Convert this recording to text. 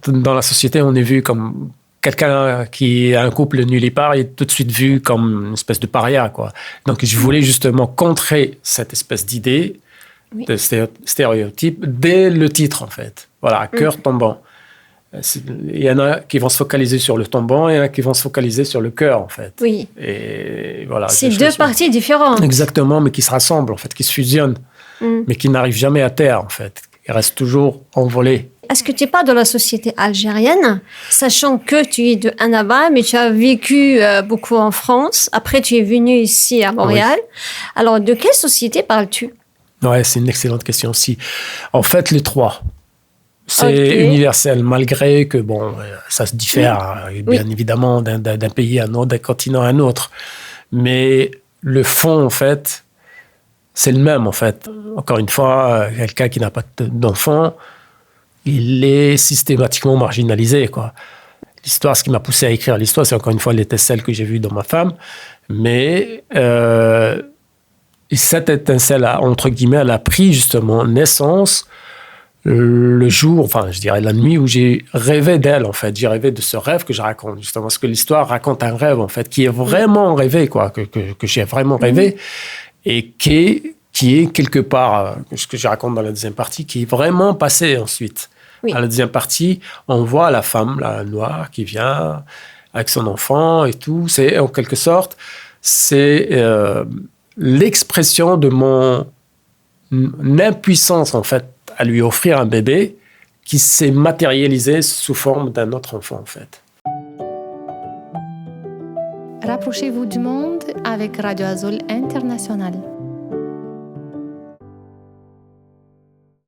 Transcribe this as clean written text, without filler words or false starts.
dans la société, on est vu comme quelqu'un qui a un couple nulle part est tout de suite vu comme une espèce de paria, quoi. Donc, je voulais justement contrer cette espèce d'idée, de stéréotype, dès le titre, en fait. Voilà, cœur tombant. Il y en a qui vont se focaliser sur le tombant, et il y en a qui vont se focaliser sur le cœur, en fait. Oui. Et voilà. C'est deux parties différentes. Exactement, mais qui se rassemblent, en fait, qui se fusionnent, mais qui n'arrivent jamais à terre, en fait. Ils restent toujours envolés. Est-ce que tu n'es pas de la société algérienne, sachant que tu es de Annaba, mais tu as vécu beaucoup en France. Après, tu es venu ici à Montréal. Oui. Alors, de quelle société parles-tu? Ouais, c'est une excellente question aussi. En fait, les trois. C'est universel, malgré que, bon, ça se diffère, bien évidemment, d'un pays à un autre, d'un continent à un autre. Mais le fond, en fait, c'est le même, en fait. Encore une fois, quelqu'un qui n'a pas d'enfant, il est systématiquement marginalisé, quoi. L'histoire, ce qui m'a poussé à écrire l'histoire, c'est encore une fois l'étincelle que j'ai vue dans ma femme. Mais cette étincelle, entre guillemets, elle a pris justement naissance le jour, enfin, je dirais la nuit où j'ai rêvé d'elle, en fait. J'ai rêvé de ce rêve que je raconte, justement. Parce que l'histoire raconte un rêve, en fait, qui est vraiment rêvé, quoi, que j'ai vraiment rêvé. Et qui est quelque part, ce que je raconte dans la deuxième partie, qui est vraiment passé ensuite. Oui. À la deuxième partie, on voit la femme, la noire, qui vient avec son enfant et tout. C'est, en quelque sorte, c'est l'expression de mon impuissance, en fait, à lui offrir un bébé qui s'est matérialisé sous forme d'un autre enfant, en fait. Rapprochez-vous du monde avec Radio Azul International.